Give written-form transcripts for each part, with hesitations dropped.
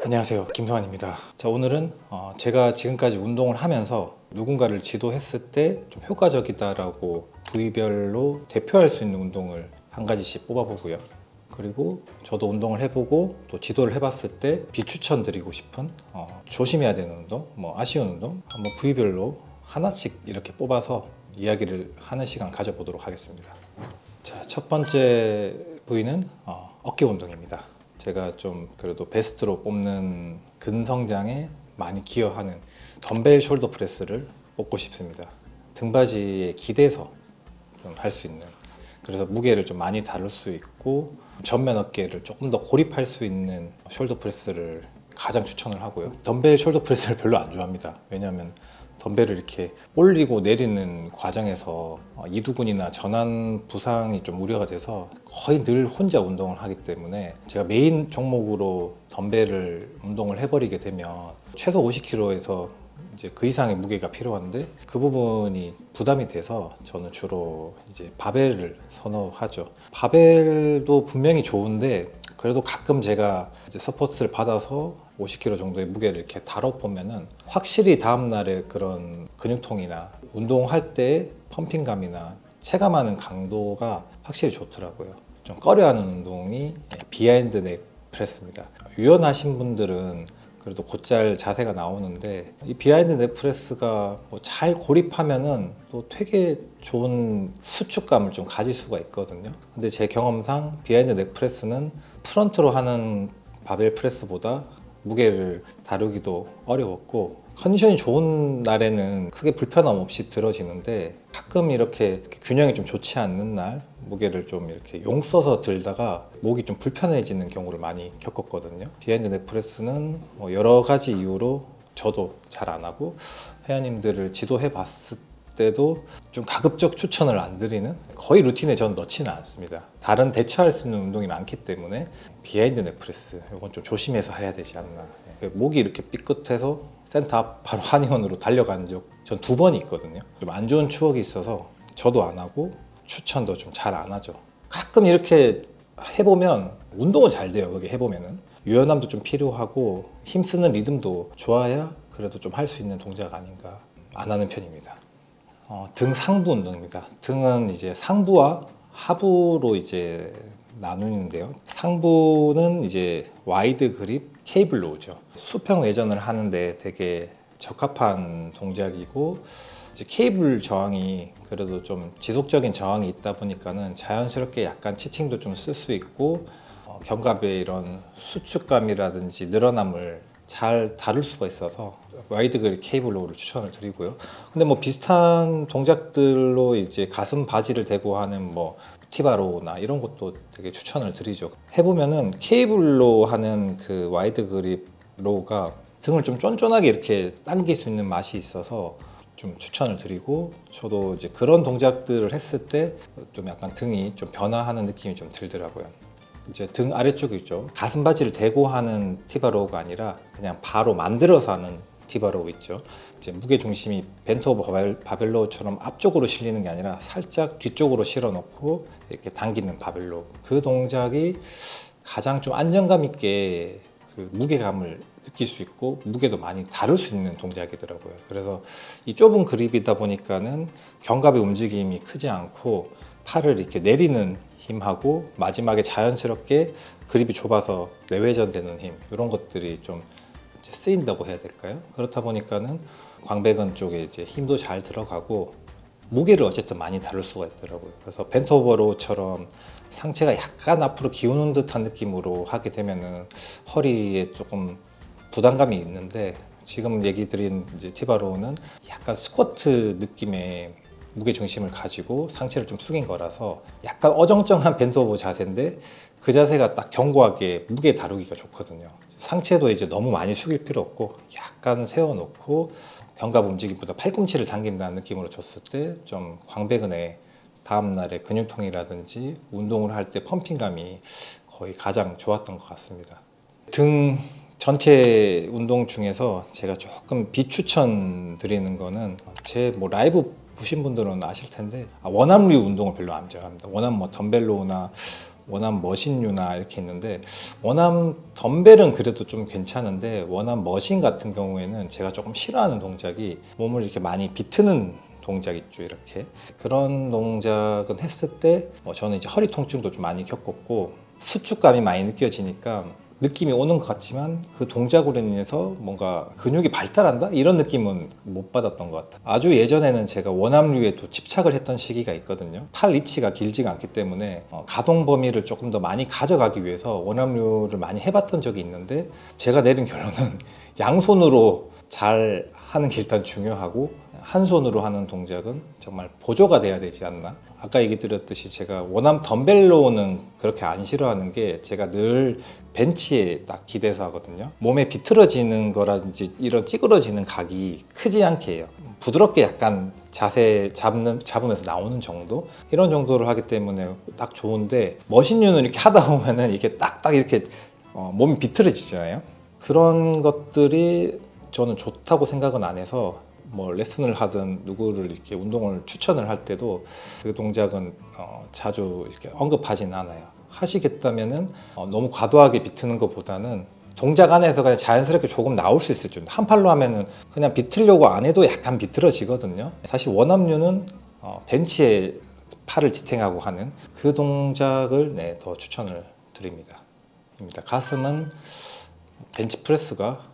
안녕하세요, 김성환입니다. 자, 오늘은 제가 지금까지 운동을 하면서 누군가를 지도했을 때 좀 효과적이다라고 부위별로 대표할 수 있는 운동을 한 가지씩 뽑아보고요. 그리고 저도 운동을 해보고 또 지도를 해봤을 때 비추천드리고 싶은 조심해야 되는 운동, 아쉬운 운동 한번 부위별로 하나씩 이렇게 뽑아서 이야기를 하는 시간 가져보도록 하겠습니다. 자, 첫 번째 부위는 어깨 운동입니다. 제가 좀 그래도 베스트로 뽑는 근성장에 많이 기여하는 덤벨 숄더 프레스를 뽑고 싶습니다. 등받이에 기대서 좀 할 수 있는, 그래서 무게를 좀 많이 다룰 수 있고 전면 어깨를 조금 더 고립할 수 있는 숄더 프레스를 가장 추천을 하고요. 덤벨 숄더 프레스를 별로 안 좋아합니다. 왜냐하면 덤벨을 이렇게 올리고 내리는 과정에서 이두근이나 전완 부상이 좀 우려가 돼서 거의 늘 혼자 운동을 하기 때문에 제가 메인 종목으로 덤벨을 운동을 해버리게 되면 최소 50kg에서 이제 그 이상의 무게가 필요한데 그 부분이 부담이 돼서 저는 주로 이제 바벨을 선호하죠. 바벨도 분명히 좋은데 그래도 가끔 제가 이제 서포트를 받아서 50kg 정도의 무게를 이렇게 다뤄보면은 확실히 다음날에 그런 근육통이나 운동할 때 펌핑감이나 체감하는 강도가 확실히 좋더라고요. 좀 꺼려하는 운동이 비하인드 넥 프레스입니다. 유연하신 분들은 그래도 곧잘 자세가 나오는데 이 비하인드 넥 프레스가 잘 고립하면은 또 되게 좋은 수축감을 좀 가질 수가 있거든요. 근데 제 경험상 비하인드 넥 프레스는 프런트로 하는 바벨 프레스보다 무게를 다루기도 어려웠고 컨디션이 좋은 날에는 크게 불편함 없이 들어지는데 가끔 이렇게 균형이 좀 좋지 않는 날 무게를 좀 이렇게 용 써서 들다가 목이 좀 불편해지는 경우를 많이 겪었거든요. 비하인드 넥 프레스는 여러 가지 이유로 저도 잘 안 하고 회원님들을 지도해 봤을 때도 좀 가급적 추천을 안 드리는, 거의 루틴에 저는 넣지는 않습니다. 다른 대처할 수 있는 운동이 많기 때문에 비하인드 넥 프레스 이건 좀 조심해서 해야 되지 않나. 목이 이렇게 삐끗해서 센터 앞 바로 한의원으로 달려간 적 전 2번 있거든요. 좀 안 좋은 추억이 있어서 저도 안 하고 추천도 좀 잘 안 하죠. 가끔 이렇게 해보면 운동은 잘 돼요. 그게 해보면은 유연함도 좀 필요하고 힘쓰는 리듬도 좋아야 그래도 좀 할 수 있는 동작 아닌가. 안 하는 편입니다. 등 상부 운동입니다. 등은 이제 상부와 하부로 이제 나누는데요. 상부는 이제 와이드 그립 케이블 로우죠. 수평 외전을 하는데 되게 적합한 동작이고 이제 케이블 저항이 그래도 좀 지속적인 저항이 있다 보니까는 자연스럽게 약간 치팅도 좀 쓸 수 있고 견갑의 이런 수축감이라든지 늘어남을 잘 다룰 수가 있어서 와이드 그립 케이블 로우를 추천을 드리고요. 근데 비슷한 동작들로 이제 가슴 바지를 대고 하는 티바로우나 이런 것도 되게 추천을 드리죠. 해보면은 케이블로 하는 그 와이드 그립 로우가 등을 좀 쫀쫀하게 이렇게 당길 수 있는 맛이 있어서 좀 추천을 드리고, 저도 이제 그런 동작들을 했을 때 좀 약간 등이 좀 변화하는 느낌이 좀 들더라고요. 이제 등 아래쪽에 있죠. 가슴 바지를 대고 하는 티바로우가 아니라 그냥 바로 만들어서 하는 티바로우 있죠. 이제 무게 중심이 벤트 오버 바벨로우처럼 앞쪽으로 실리는 게 아니라 살짝 뒤쪽으로 실어 놓고 이렇게 당기는 바벨로우. 그 동작이 가장 좀 안정감 있게 그 무게감을 느낄 수 있고 무게도 많이 다룰 수 있는 동작이더라고요. 그래서 이 좁은 그립이다 보니까는 견갑의 움직임이 크지 않고 팔을 이렇게 내리는 힘하고 마지막에 자연스럽게 그립이 좁아서 내회전되는 힘, 이런 것들이 좀 쓰인다고 해야 될까요? 그렇다 보니까는 광배근 쪽에 이제 힘도 잘 들어가고 무게를 어쨌든 많이 다룰 수가 있더라고요. 그래서 벤트 오버로우처럼 상체가 약간 앞으로 기우는 듯한 느낌으로 하게 되면은 허리에 조금 부담감이 있는데, 지금 얘기 드린 이제 티바로우는 약간 스쿼트 느낌의 무게 중심을 가지고 상체를 좀 숙인 거라서 약간 어정쩡한 벤트 오버 자세인데 그 자세가 딱 견고하게 무게 다루기가 좋거든요. 상체도 이제 너무 많이 숙일 필요 없고 약간 세워놓고 견갑 움직임보다 팔꿈치를 당긴다는 느낌으로 줬을 때 좀 광배근에 다음날에 근육통이라든지 운동을 할 때 펌핑감이 거의 가장 좋았던 것 같습니다. 등 전체 운동 중에서 제가 조금 비추천 드리는 거는, 제 라이브 보신 분들은 아실 텐데 원암류 운동을 별로 안 좋아합니다. 원암 덤벨로나 원암 머신류나 이렇게 있는데, 원암 덤벨은 그래도 좀 괜찮은데 원암 머신 같은 경우에는 제가 조금 싫어하는 동작이 몸을 이렇게 많이 비트는 동작 있죠. 이렇게 그런 동작은 했을 때 저는 이제 허리 통증도 좀 많이 겪었고 수축감이 많이 느껴지니까 느낌이 오는 것 같지만 그 동작으로 인해서 뭔가 근육이 발달한다? 이런 느낌은 못 받았던 것 같아요. 아주 예전에는 제가 원암류에도 집착을 했던 시기가 있거든요. 팔 위치가 길지가 않기 때문에 가동 범위를 조금 더 많이 가져가기 위해서 원암류를 많이 해봤던 적이 있는데, 제가 내린 결론은 양손으로 잘 하는 게 일단 중요하고 한 손으로 하는 동작은 정말 보조가 돼야 되지 않나. 아까 얘기 드렸듯이 제가 원암 덤벨로는 그렇게 안 싫어하는 게, 제가 늘 벤치에 딱 기대서 하거든요. 몸에 비틀어지는 거라든지 이런 찌그러지는 각이 크지 않게 해요. 부드럽게 약간 자세 잡으면서 나오는 정도, 이런 정도를 하기 때문에 딱 좋은데, 머신류는 이렇게 하다 보면은 이게 딱딱 이렇게 몸이 비틀어지잖아요. 그런 것들이 저는 좋다고 생각은 안 해서 뭐 레슨을 하든 누구를 이렇게 운동을 추천을 할 때도 그 동작은 자주 이렇게 언급하진 않아요. 하시겠다면은 너무 과도하게 비트는 것보다는 동작 안에서 그냥 자연스럽게 조금 나올 수 있을 정도. 한 팔로 하면은 그냥 비틀려고 안 해도 약간 비틀어지거든요. 사실 원암류는 벤치에 팔을 지탱하고 하는 그 동작을 더 추천을 드립니다. 가슴은 벤치프레스가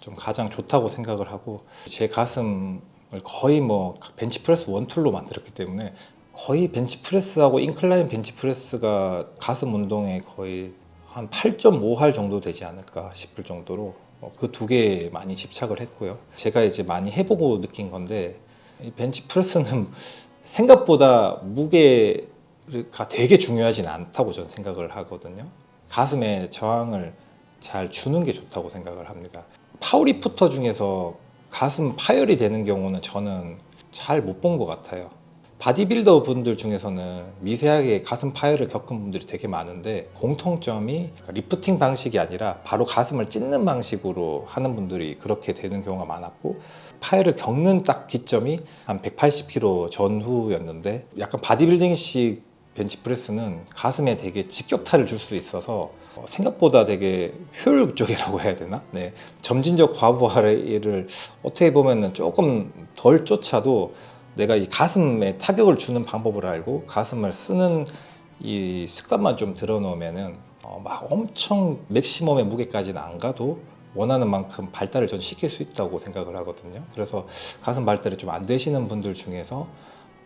좀 가장 좋다고 생각을 하고, 제 가슴을 거의 뭐 벤치프레스 원툴로 만들었기 때문에 거의 벤치프레스하고 인클라인 벤치프레스가 가슴 운동에 거의 한 8.5할 정도 되지 않을까 싶을 정도로 그 두 개에 많이 집착을 했고요. 제가 이제 많이 해보고 느낀 건데, 이 벤치프레스는 생각보다 무게가 되게 중요하진 않다고 저는 생각을 하거든요. 가슴에 저항을 잘 주는 게 좋다고 생각을 합니다. 파워리프터 중에서 가슴 파열이 되는 경우는 저는 잘 못 본 것 같아요. 바디빌더 분들 중에서는 미세하게 가슴 파열을 겪은 분들이 되게 많은데, 공통점이 리프팅 방식이 아니라 바로 가슴을 찢는 방식으로 하는 분들이 그렇게 되는 경우가 많았고, 파열을 겪는 딱 기점이 한 180kg 전후였는데, 약간 바디빌딩식 벤치프레스는 가슴에 되게 직격탄을 줄 수 있어서 생각보다 되게 효율적이라고 해야 되나? 네. 점진적 과부하를 어떻게 보면은 조금 덜 쫓아도 내가 이 가슴에 타격을 주는 방법을 알고 가슴을 쓰는 이 습관만 좀 들어놓으면은 막 엄청 맥시멈의 무게까지는 안 가도 원하는 만큼 발달을 전 시킬 수 있다고 생각을 하거든요. 그래서 가슴 발달이 좀 안 되시는 분들 중에서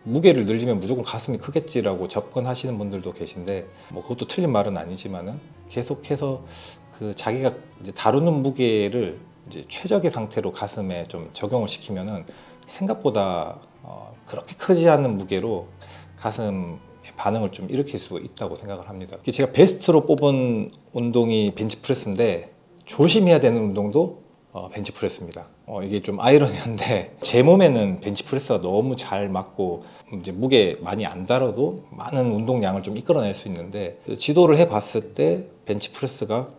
무게를 늘리면 무조건 가슴이 크겠지라고 접근하시는 분들도 계신데, 뭐 그것도 틀린 말은 아니지만은 계속해서 그 자기가 이제 다루는 무게를 이제 최적의 상태로 가슴에 좀 적용을 시키면은 생각보다 그렇게 크지 않은 무게로 가슴의 반응을 좀 일으킬 수 있다고 생각을 합니다. 제가 베스트로 뽑은 운동이 벤치프레스인데, 조심해야 되는 운동도 벤치프레스입니다. 이게 좀 아이러니한데, 제 몸에는 벤치프레스가 너무 잘 맞고 이제 무게 많이 안 다뤄도 많은 운동량을 좀 이끌어낼 수 있는데, 지도를 해봤을 때 벤치프레스가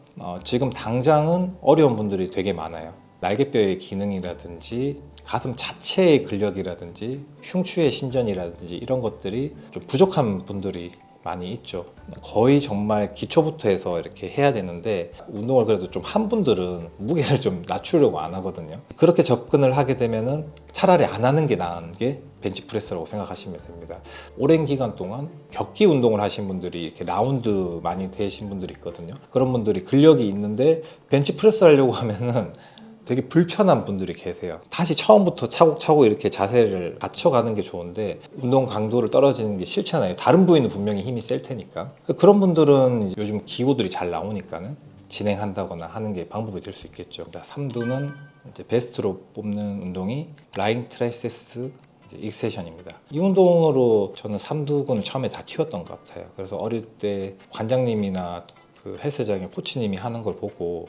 지금 당장은 어려운 분들이 되게 많아요. 날개뼈의 기능이라든지 가슴 자체의 근력이라든지 흉추의 신전이라든지 이런 것들이 좀 부족한 분들이 많이 있죠. 거의 정말 기초부터 해서 이렇게 해야 되는데, 운동을 그래도 좀 한 분들은 무게를 좀 낮추려고 안 하거든요. 그렇게 접근을 하게 되면은 차라리 안 하는 게 나은 게 벤치프레스라고 생각하시면 됩니다. 오랜 기간 동안 격기 운동을 하신 분들이 이렇게 라운드 많이 되신 분들이 있거든요. 그런 분들이 근력이 있는데 벤치프레스 하려고 하면은 되게 불편한 분들이 계세요. 다시 처음부터 차곡차곡 이렇게 자세를 갖춰가는 게 좋은데, 운동 강도를 떨어지는 게 싫잖아요. 다른 부위는 분명히 힘이 셀 테니까. 그런 분들은 요즘 기구들이 잘 나오니까는 진행한다거나 하는 게 방법이 될 수 있겠죠. 3두는 이제 베스트로 뽑는 운동이 라잉 트라이세스 익세션입니다. 이 운동으로 저는 삼두근을 처음에 다 키웠던 것 같아요. 그래서 어릴 때 관장님이나 그 헬스장의 코치님이 하는 걸 보고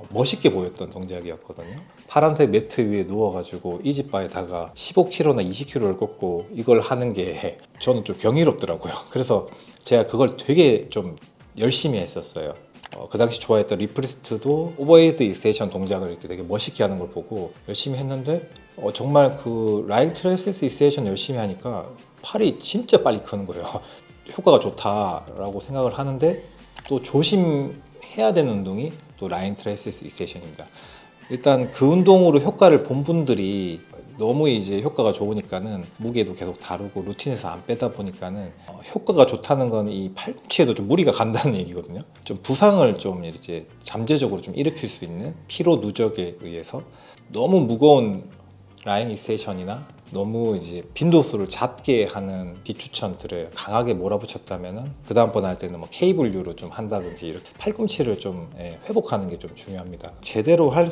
멋있게 보였던 동작이었거든요. 파란색 매트 위에 누워가지고 이지바에다가 15kg나 20kg를 꺾고 이걸 하는 게 저는 좀 경이롭더라고요. 그래서 제가 그걸 되게 좀 열심히 했었어요. 그 당시 좋아했던 리프리스트도 오버헤드 익스텐션 동작을 이렇게 되게 멋있게 하는 걸 보고 열심히 했는데, 정말 그 라잉 트라이세스 익스텐션 열심히 하니까 팔이 진짜 빨리 크는 거예요. 효과가 좋다라고 생각을 하는데 또 조심해야 되는 운동이 또 라인 트라이세ፕ스 익스텐션입니다. 일단 그 운동으로 효과를 본 분들이 너무 이제 효과가 좋으니까는 무게도 계속 다루고 루틴에서 안 빼다 보니까는 효과가 좋다는 건 이 팔꿈치에도 좀 무리가 간다는 얘기거든요. 좀 부상을 좀 이제 잠재적으로 좀 일으킬 수 있는 피로 누적에 의해서 너무 무거운 라인 익스텐션이나 너무 이제 빈도수를 작게 하는 비추천들을 강하게 몰아붙였다면은 그 다음번 할 때는 뭐 케이블류로 좀 한다든지 이렇게 팔꿈치를 좀 회복하는 게 좀 중요합니다. 제대로 할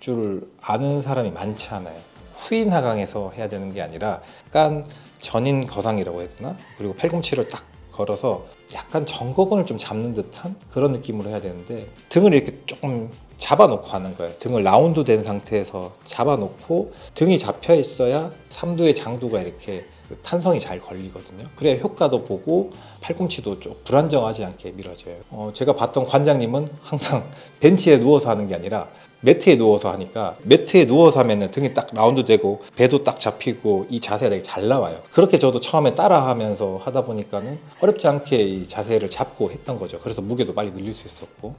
줄 아는 사람이 많지 않아요. 후인 하강에서 해야 되는 게 아니라 약간 전인 거상이라고 해야 되나? 그리고 팔꿈치를 딱 걸어서 약간 정거근을 좀 잡는 듯한 그런 느낌으로 해야 되는데 등을 이렇게 조금 잡아놓고 하는 거예요. 등을 라운드 된 상태에서 잡아놓고 등이 잡혀 있어야 삼두의 장두가 이렇게 탄성이 잘 걸리거든요. 그래야 효과도 보고 팔꿈치도 좀 불안정하지 않게 밀어져요. 제가 봤던 관장님은 항상 벤치에 누워서 하는 게 아니라 매트에 누워서 하니까 매트에 누워서 하면은 등이 딱 라운드 되고 배도 딱 잡히고 이 자세가 되게 잘 나와요. 그렇게 저도 처음에 따라하면서 하다 보니까는 어렵지 않게 이 자세를 잡고 했던 거죠. 그래서 무게도 빨리 늘릴 수 있었고,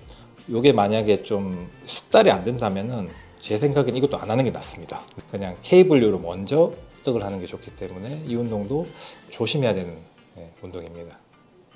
이게 만약에 좀 숙달이 안 된다면은 제 생각엔 이것도 안 하는 게 낫습니다. 그냥 케이블류로 먼저 습득을 하는 게 좋기 때문에 이 운동도 조심해야 되는 운동입니다.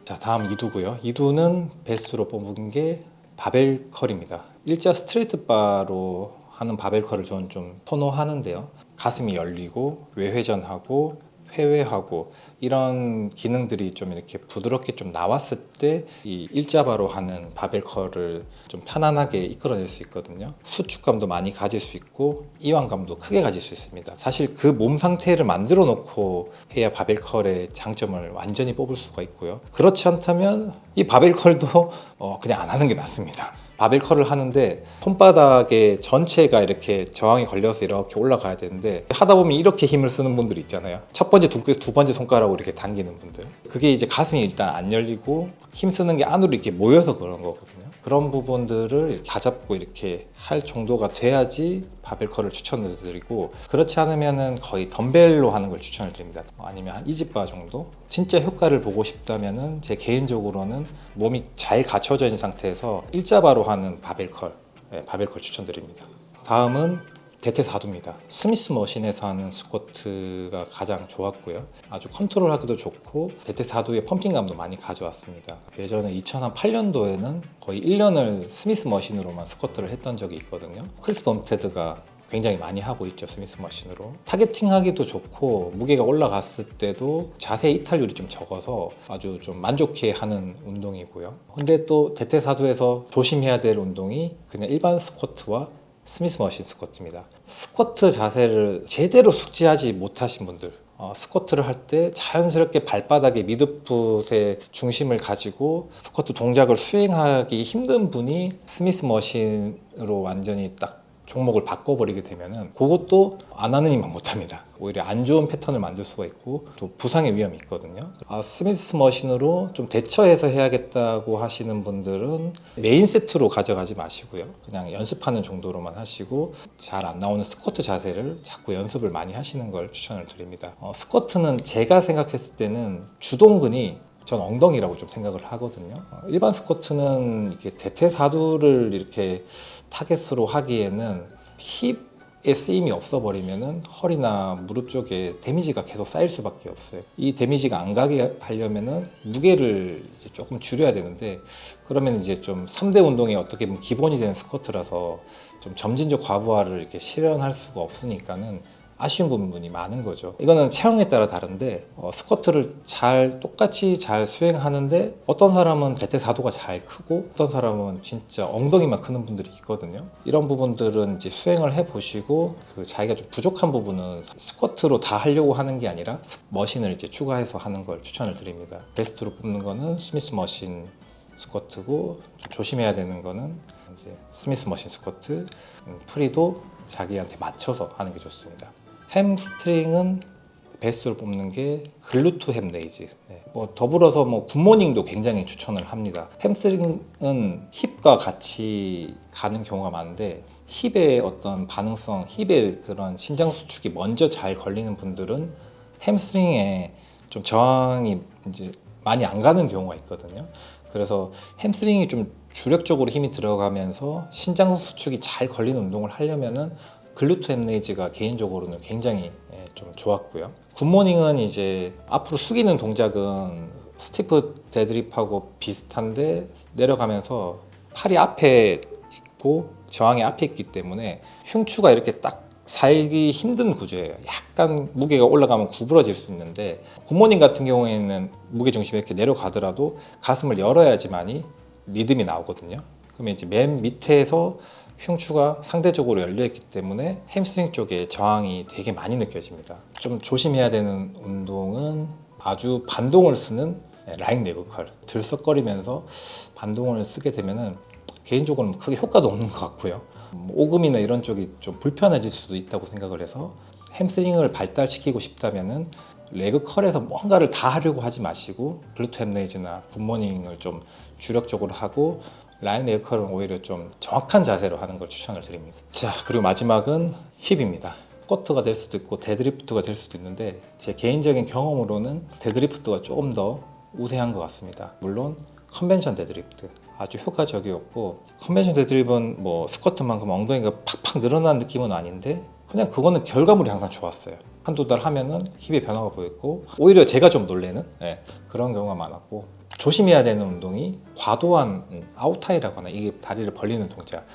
자, 다음 이두고요. 이두는 베스트로 뽑은 게 바벨 컬입니다. 일자 스트레이트 바로 하는 바벨 컬을 저는 좀 선호하는데요. 가슴이 열리고 외회전하고 회외하고 이런 기능들이 좀 이렇게 부드럽게 좀 나왔을 때 이 일자바로 하는 바벨 컬을 좀 편안하게 이끌어낼 수 있거든요. 수축감도 많이 가질 수 있고 이완감도 크게 가질 수 있습니다. 사실 그 몸 상태를 만들어 놓고 해야 바벨 컬의 장점을 완전히 뽑을 수가 있고요. 그렇지 않다면 이 바벨 컬도 그냥 안 하는 게 낫습니다. 바벨 컬을 하는데 손바닥에 전체가 이렇게 저항이 걸려서 이렇게 올라가야 되는데 하다 보면 이렇게 힘을 쓰는 분들이 있잖아요. 첫 번째, 두 번째 손가락으로 이렇게 당기는 분들. 그게 이제 가슴이 일단 안 열리고 힘 쓰는 게 안으로 이렇게 모여서 그런 거거든요. 그런 부분들을 다 잡고 이렇게 할 정도가 돼야지 바벨 컬을 추천을 드리고, 그렇지 않으면은 거의 덤벨로 하는 걸 추천을 드립니다. 아니면 한 이집바 정도? 진짜 효과를 보고 싶다면은 제 개인적으로는 몸이 잘 갖춰져 있는 상태에서 일자바로 하는 바벨 컬 추천드립니다. 다음은 대퇴사두입니다. 스미스 머신에서 하는 스쿼트가 가장 좋았고요. 아주 컨트롤하기도 좋고 대퇴사두의 펌핑감도 많이 가져왔습니다. 예전에 2008년도에는 거의 1년을 스미스 머신으로만 스쿼트를 했던 적이 있거든요. 크리스 범테드가 굉장히 많이 하고 있죠, 스미스 머신으로. 타겟팅하기도 좋고 무게가 올라갔을 때도 자세 이탈률이 좀 적어서 아주 좀 만족해 하는 운동이고요. 근데 또 대퇴사두에서 조심해야 될 운동이 그냥 일반 스쿼트와 스미스 머신 스쿼트입니다. 스쿼트 자세를 제대로 숙지하지 못하신 분들, 스쿼트를 할 때 자연스럽게 발바닥의 미드풋의 중심을 가지고 스쿼트 동작을 수행하기 힘든 분이 스미스 머신으로 완전히 딱 종목을 바꿔버리게 되면은 그것도 안 하는 이만 못합니다. 오히려 안 좋은 패턴을 만들 수가 있고 또 부상의 위험이 있거든요. 스미스 머신으로 좀 대처해서 해야겠다고 하시는 분들은 메인 세트로 가져가지 마시고요. 그냥 연습하는 정도로만 하시고 잘 안 나오는 스쿼트 자세를 자꾸 연습을 많이 하시는 걸 추천을 드립니다. 스쿼트는 제가 생각했을 때는 주동근이 전 엉덩이라고 좀 생각을 하거든요. 일반 스쿼트는 이렇게 대퇴사두를 이렇게 타겟으로 하기에는 힙에 쓰임이 없어버리면은 허리나 무릎 쪽에 데미지가 계속 쌓일 수밖에 없어요. 이 데미지가 안 가게 하려면은 무게를 이제 조금 줄여야 되는데, 그러면 이제 좀 3대 운동이 어떻게 보면 기본이 되는 스쿼트라서 좀 점진적 과부하를 이렇게 실현할 수가 없으니까는 아쉬운 부분이 많은 거죠. 이거는 체형에 따라 다른데 스쿼트를 똑같이 잘 수행하는데 어떤 사람은 대퇴사두가 잘 크고 어떤 사람은 진짜 엉덩이만 크는 분들이 있거든요. 이런 부분들은 이제 수행을 해보시고 자기가 좀 부족한 부분은 스쿼트로 다 하려고 하는 게 아니라 머신을 이제 추가해서 하는 걸 추천을 드립니다. 베스트로 뽑는 거는 스미스 머신 스쿼트고, 좀 조심해야 되는 거는 이제 스미스 머신 스쿼트, 프리도 자기한테 맞춰서 하는 게 좋습니다. 햄스트링은 베스트로 뽑는 게 글루트 햄 레이즈. 더불어서 굿모닝도 굉장히 추천을 합니다. 햄스트링은 힙과 같이 가는 경우가 많은데 힙의 어떤 반응성, 힙의 그런 신장 수축이 먼저 잘 걸리는 분들은 햄스트링에 좀 저항이 이제 많이 안 가는 경우가 있거든요. 그래서 햄스트링이 좀 주력적으로 힘이 들어가면서 신장 수축이 잘 걸리는 운동을 하려면은 글루트 햄레이즈가 개인적으로는 굉장히 좀 좋았고요. 굿모닝은 이제 앞으로 숙이는 동작은 스티프 데드리프하고 비슷한데 내려가면서 팔이 앞에 있고 저항이 앞에 있기 때문에 흉추가 이렇게 딱 살기 힘든 구조예요. 약간 무게가 올라가면 구부러질 수 있는데 굿모닝 같은 경우에는 무게중심이 이렇게 내려가더라도 가슴을 열어야지만이 리듬이 나오거든요. 그러면 이제 맨 밑에서 흉추가 상대적으로 열려있기 때문에 햄스트링 쪽에 저항이 되게 많이 느껴집니다. 좀 조심해야 되는 운동은 아주 반동을 쓰는 라인 레그 컬. 들썩거리면서 반동을 쓰게 되면은 개인적으로는 크게 효과도 없는 것 같고요. 오금이나 이런 쪽이 좀 불편해질 수도 있다고 생각을 해서 햄스트링을 발달시키고 싶다면은 레그 컬에서 뭔가를 다 하려고 하지 마시고 글루트 햄레이즈나 굿모닝을 좀 주력적으로 하고 라인 레그 컬은 오히려 좀 정확한 자세로 하는 걸 추천을 드립니다. 자, 그리고 마지막은 힙입니다. 스쿼트가 될 수도 있고 데드리프트가 될 수도 있는데 제 개인적인 경험으로는 데드리프트가 조금 더 우세한 것 같습니다. 물론 컨벤션 데드리프트 아주 효과적이었고, 컨벤션 데드리프트는 뭐 스쿼트만큼 엉덩이가 팍팍 늘어난 느낌은 아닌데 그냥 그거는 결과물이 항상 좋았어요. 한두 달 하면은 힙의 변화가 보였고, 오히려 제가 좀 놀래는 그런 경우가 많았고, 조심해야 되는 운동이 과도한 아웃타이라고 하나, 이게 다리를 벌리는 동작,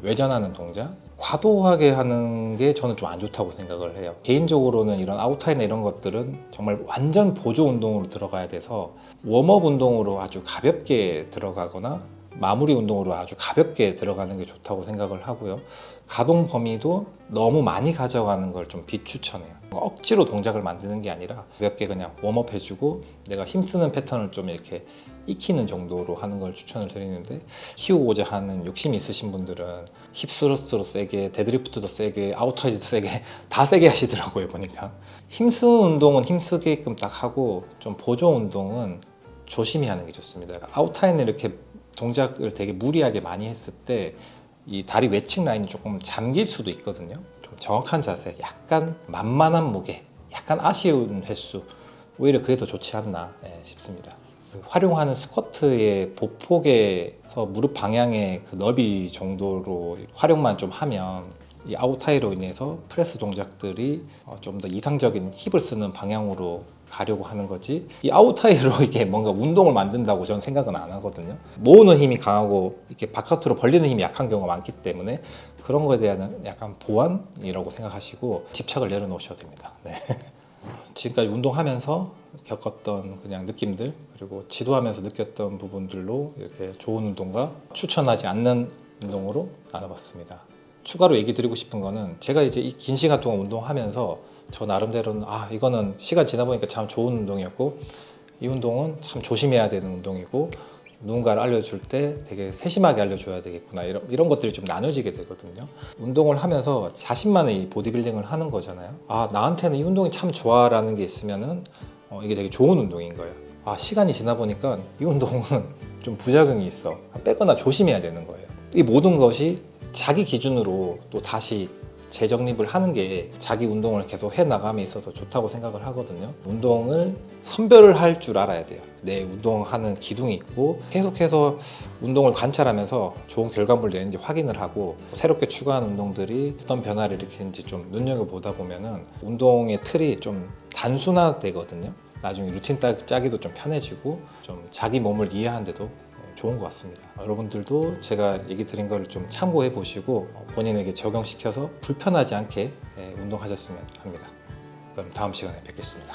외전하는 동작, 과도하게 하는 게 저는 좀 안 좋다고 생각을 해요. 개인적으로는 이런 아웃타이나 이런 것들은 정말 완전 보조 운동으로 들어가야 돼서 웜업 운동으로 아주 가볍게 들어가거나 마무리 운동으로 아주 가볍게 들어가는 게 좋다고 생각을 하고요. 가동 범위도 너무 많이 가져가는 걸 좀 비추천해요. 억지로 동작을 만드는 게 아니라 가볍게 그냥 웜업 해주고 내가 힘쓰는 패턴을 좀 이렇게 익히는 정도로 하는 걸 추천을 드리는데, 키우고자 하는 욕심이 있으신 분들은 힙스러스트도 세게, 데드리프트도 세게, 아웃타이즈도 세게 다 세게 하시더라고요. 보니까 힘쓰는 운동은 힘쓰게끔 딱 하고 좀 보조 운동은 조심히 하는 게 좋습니다. 아웃타이는 이렇게 동작을 되게 무리하게 많이 했을 때 이 다리 외측 라인이 조금 잠길 수도 있거든요. 좀 정확한 자세, 약간 만만한 무게, 약간 아쉬운 횟수, 오히려 그게 더 좋지 않나 싶습니다. 활용하는 스쿼트의 보폭에서 무릎 방향의 그 너비 정도로 활용만 좀 하면 이 아웃타이로 인해서 프레스 동작들이 좀 더 이상적인 힙을 쓰는 방향으로 가려고 하는 거지, 이 아웃타이로 이게 뭔가 운동을 만든다고 저는 생각은 안 하거든요. 모으는 힘이 강하고 이렇게 바깥으로 벌리는 힘이 약한 경우가 많기 때문에 그런 거에 대한 약간 보완이라고 생각하시고 집착을 내려놓으셔도 됩니다. 네. 지금까지 운동하면서 겪었던 그냥 느낌들, 그리고 지도하면서 느꼈던 부분들로 이렇게 좋은 운동과 추천하지 않는 운동으로 나눠봤습니다. 추가로 얘기 드리고 싶은 거는, 제가 이제 이 긴 시간 동안 운동하면서 저 나름대로는 이거는 시간 지나 보니까 참 좋은 운동이었고, 이 운동은 참 조심해야 되는 운동이고, 누군가를 알려줄 때 되게 세심하게 알려줘야 되겠구나, 이런 것들이 좀 나눠지게 되거든요. 운동을 하면서 자신만의 보디빌딩을 하는 거잖아요. 나한테는 이 운동이 참 좋아 라는 게 있으면은 이게 되게 좋은 운동인 거예요. 시간이 지나 보니까 이 운동은 좀 부작용이 있어, 빼거나 조심해야 되는 거예요. 이 모든 것이 자기 기준으로 또 다시 재정립을 하는 게 자기 운동을 계속 해나감에 있어서 좋다고 생각을 하거든요. 운동을 선별을 할 줄 알아야 돼요. 내 운동하는 기둥이 있고, 계속해서 운동을 관찰하면서 좋은 결과물을 내는지 확인을 하고, 새롭게 추가한 운동들이 어떤 변화를 일으키는지 좀 눈여겨보다 보면은 운동의 틀이 좀 단순화되거든요. 나중에 루틴 짜기도 좀 편해지고, 좀 자기 몸을 이해하는데도 좋은 것 같습니다. 여러분들도 제가 얘기 드린 거를 좀 참고해 보시고 본인에게 적용시켜서 불편하지 않게 운동하셨으면 합니다. 그럼 다음 시간에 뵙겠습니다.